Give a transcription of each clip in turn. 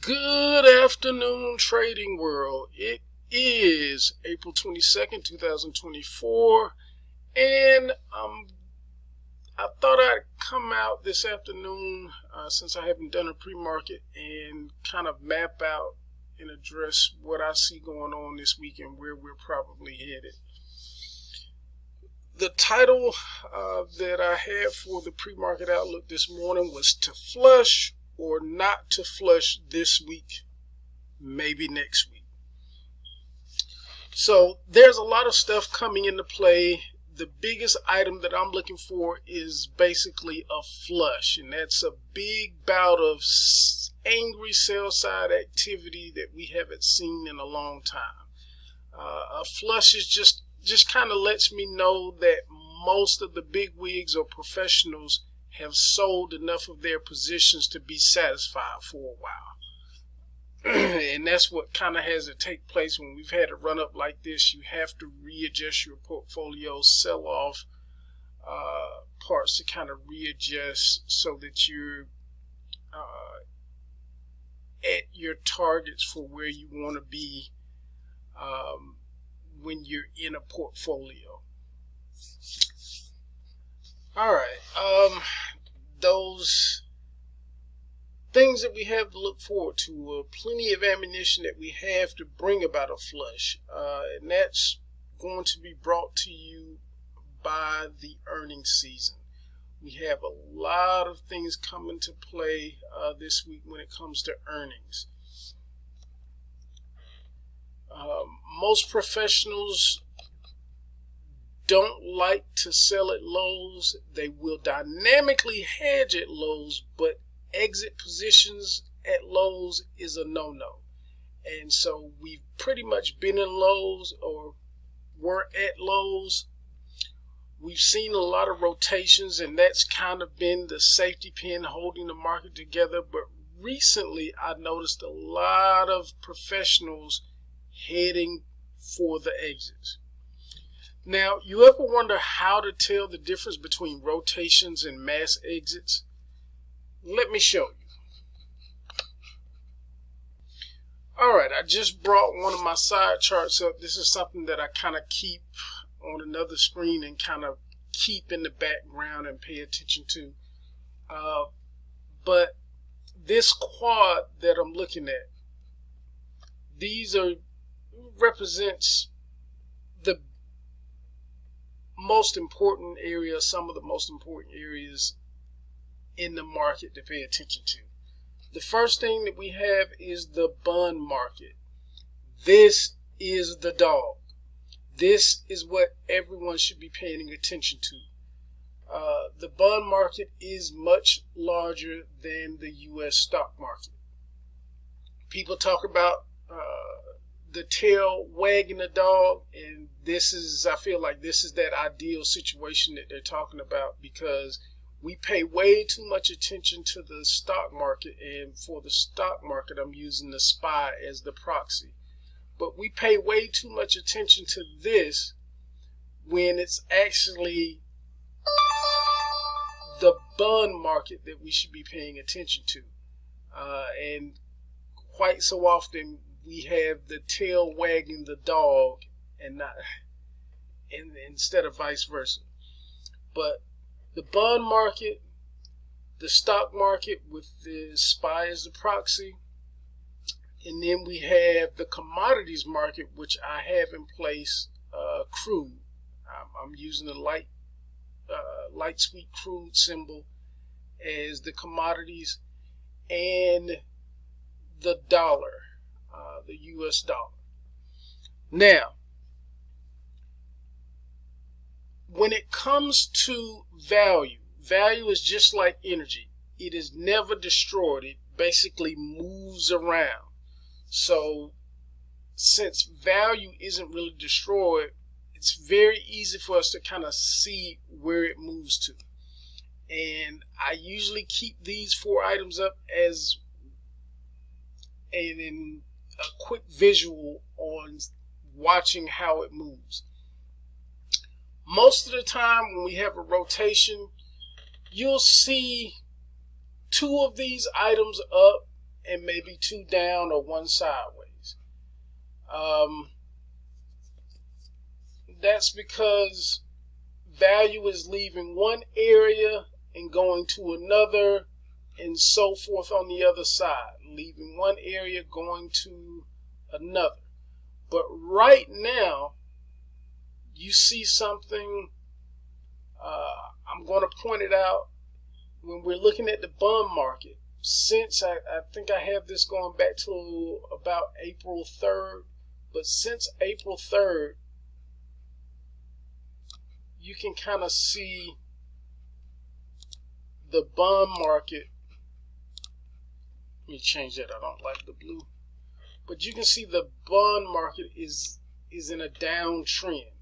Good afternoon, trading world. It is April 22nd, 2024, and I thought I'd come out this afternoon since I haven't done a pre-market and kind of map out and address what I see going on this week and where we're probably headed. The title that I had for the pre-market outlook this morning was to flush or not to flush this week, maybe next week. So there's a lot of stuff coming into play. The biggest item that I'm looking for is basically a flush, and that's a big bout of angry sell side activity that we haven't seen in a long time. A flush is just kind of lets me know that most of the big wigs or professionals have sold enough of their positions to be satisfied for a while. And that's what kind of has to take place when we've had a run up like this. You have to readjust your portfolio, sell off parts to kind of readjust so that you're at your targets for where you want to be when you're in a portfolio. All right, those things that we have to look forward to, plenty of ammunition that we have to bring about a flush, and that's going to be brought to you by the earnings season. We have a lot of things coming to play this week when it comes to earnings. Most professionals don't like to sell at lows. They will dynamically hedge at lows, but exit positions at lows is a no-no. And so we've pretty much been in lows or were at lows. We've seen a lot of rotations, and that's kind of been the safety pin holding the market together. But recently I noticed a lot of professionals heading for the exits. Now, you ever wonder how to tell the difference between rotations and mass exits? Let me show you. All right, I just brought one of my side charts up. This is something that I kind of keep on another screen and kind of keep in the background and pay attention to. But this quad that I'm looking at, these represents the most important areas, some of the most important areas in the market to pay attention to. The first thing that we have is the bond market. This is the dog. This is what everyone should be paying attention to. The bond market is much larger than the U.S. stock market. People talk about the tail wagging the dog, and I feel like this is that ideal situation that they're talking about, because we pay way too much attention to the stock market, and for the stock market I'm using the SPY as the proxy. But we pay way too much attention to this when it's actually the bond market that we should be paying attention to. And quite so often we have the tail wagging the dog and instead of vice versa. But the bond market, the stock market with the SPY as the proxy, and then we have the commodities market, which I have in place, crude. I'm using the light sweet crude symbol as the commodities, and the dollar, the US dollar. Now, when it comes to value is just like energy. It is never destroyed. It basically moves around. So since value isn't really destroyed, it's very easy for us to kind of see where it moves to. And I usually keep these four items up as in a quick visual on watching how it moves. Most of the time when we have a rotation, you'll see two of these items up and maybe 2 down or 1 sideways. That's because value is leaving one area and going to another, and so forth on the other side, leaving one area going to another. But right now, you see something, I'm going to point it out. When we're looking at the bond market, since I think I have this going back to about April 3rd, but since April 3rd, you can kind of see the bond market. Let me change that. I don't like the blue. But you can see the bond market is in a downtrend.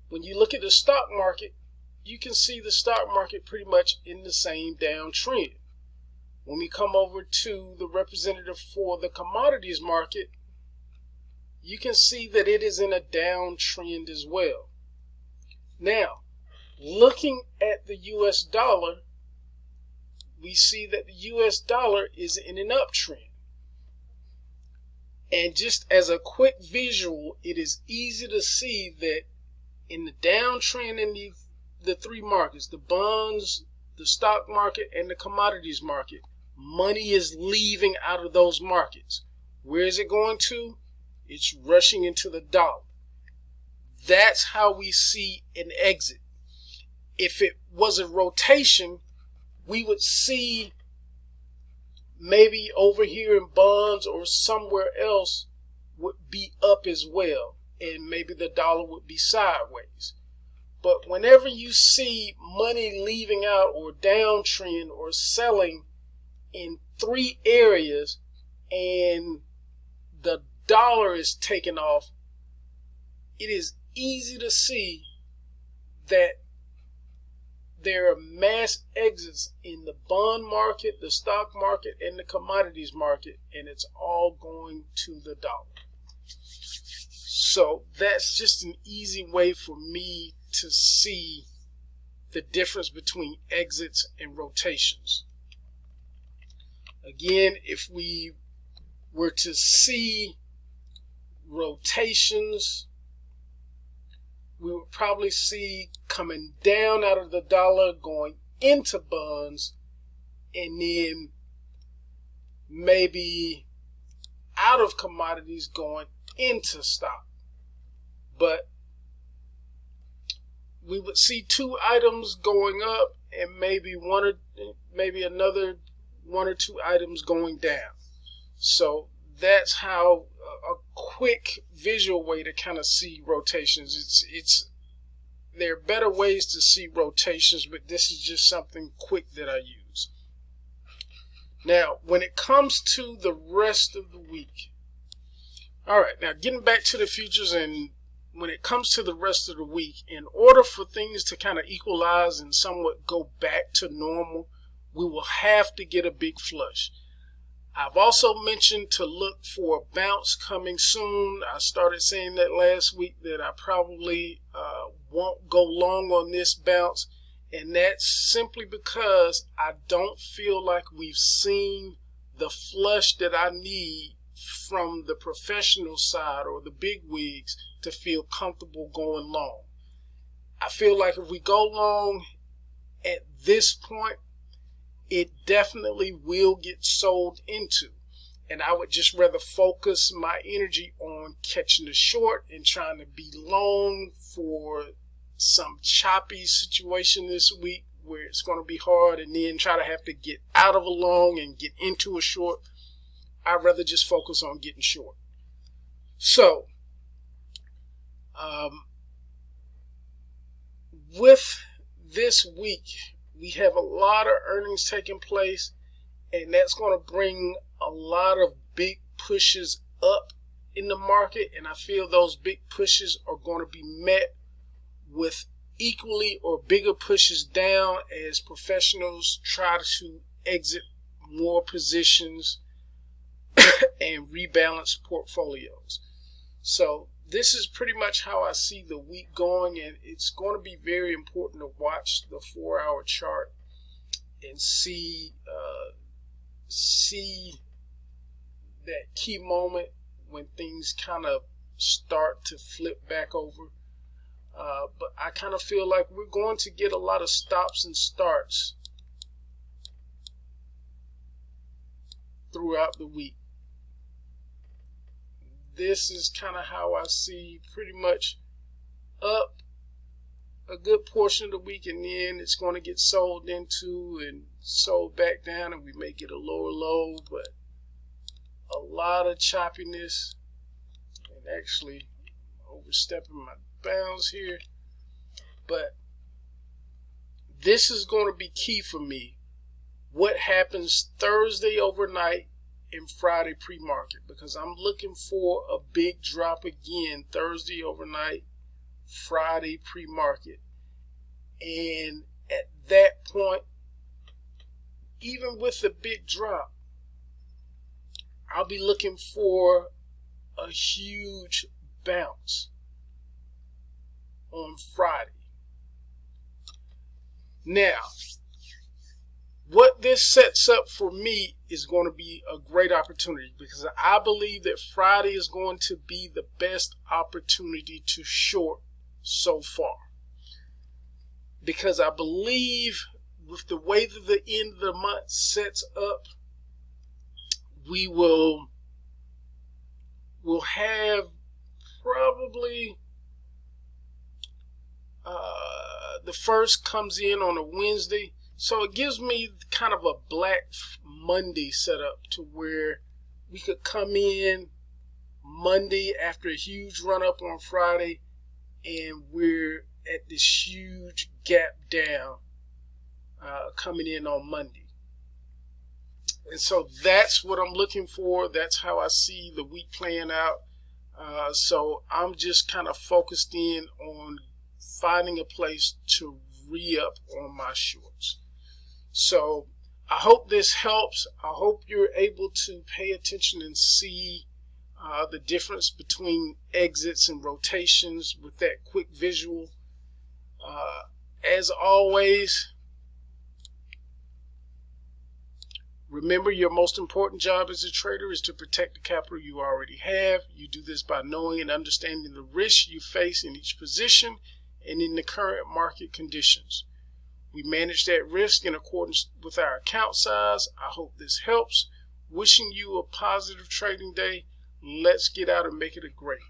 When you look at the stock market, you can see the stock market pretty much in the same downtrend. When we come over to the representative for the commodities market, you can see that it is in a downtrend as well. Now, looking at the US dollar, we see that the US dollar is in an uptrend. And just as a quick visual, it is easy to see that in the downtrend in the three markets, the bonds, the stock market, and the commodities market, money is leaving out of those markets. Where is it going to? It's rushing into the dollar. That's how we see an exit. If it was a rotation, we would see maybe over here in bonds or somewhere else would be up as well, and maybe the dollar would be sideways. But whenever you see money leaving out or downtrend or selling in three areas and the dollar is taken off, it is easy to see that there are mass exits in the bond market, the stock market, and the commodities market, and it's all going to the dollar. So that's just an easy way for me to see the difference between exits and rotations. Again, if we were to see rotations, we would probably see coming down out of the dollar, going into bonds, and then maybe out of commodities, going into stock. But we would see two items going up and maybe another one or two items going down. So that's how a quick visual way to kind of see rotations. There are better ways to see rotations, but this is just something quick that I use. Now, when it comes to the rest of the week, all right, now getting back to the futures, and when it comes to the rest of the week, in order for things to kind of equalize and somewhat go back to normal, we will have to get a big flush. I've also mentioned to look for a bounce coming soon. I started saying that last week that I probably won't go long on this bounce, and that's simply because I don't feel like we've seen the flush that I need from the professional side or the big wigs to feel comfortable going long. I feel like if we go long at this point, it definitely will get sold into. And I would just rather focus my energy on catching the short and trying to be long for some choppy situation this week where it's going to be hard, and then try to have to get out of a long and get into a short. I'd rather just focus on getting short. So, with this week, we have a lot of earnings taking place, and that's going to bring a lot of big pushes up in the market, and I feel those big pushes are going to be met with equally or bigger pushes down as professionals try to exit more positions and rebalance portfolios. So this is pretty much how I see the week going, and it's going to be very important to watch the 4-hour chart and see see that key moment when things kind of start to flip back over. But I kind of feel like we're going to get a lot of stops and starts throughout the week. This is kind of how I see pretty much up a good portion of the week, and then it's going to get sold into and sold back down, and we may get a lower low, but a lot of choppiness. And actually overstepping my bounds here, but this is going to be key for me. What happens Thursday overnight and Friday pre-market, because I'm looking for a big drop again Thursday overnight, Friday pre-market. And at that point, even with the big drop, I'll be looking for a huge bounce on Friday. Now, what this sets up for me is going to be a great opportunity, because I believe that Friday is going to be the best opportunity to short so far. Because I believe with the way that the end of the month sets up, we'll have probably the first comes in on a Wednesday. So it gives me kind of a Black Monday setup, to where we could come in Monday after a huge run up on Friday, and we're at this huge gap down coming in on Monday. And so that's what I'm looking for. That's how I see the week playing out. So I'm just kind of focused in on finding a place to re-up on my shorts. So I hope this helps. I hope you're able to pay attention and see the difference between exits and rotations with that quick visual. As always, remember, your most important job as a trader is to protect the capital you already have. You do this by knowing and understanding the risks you face in each position and in the current market conditions. We manage that risk in accordance with our account size. I hope this helps. Wishing you a positive trading day. Let's get out and make it a great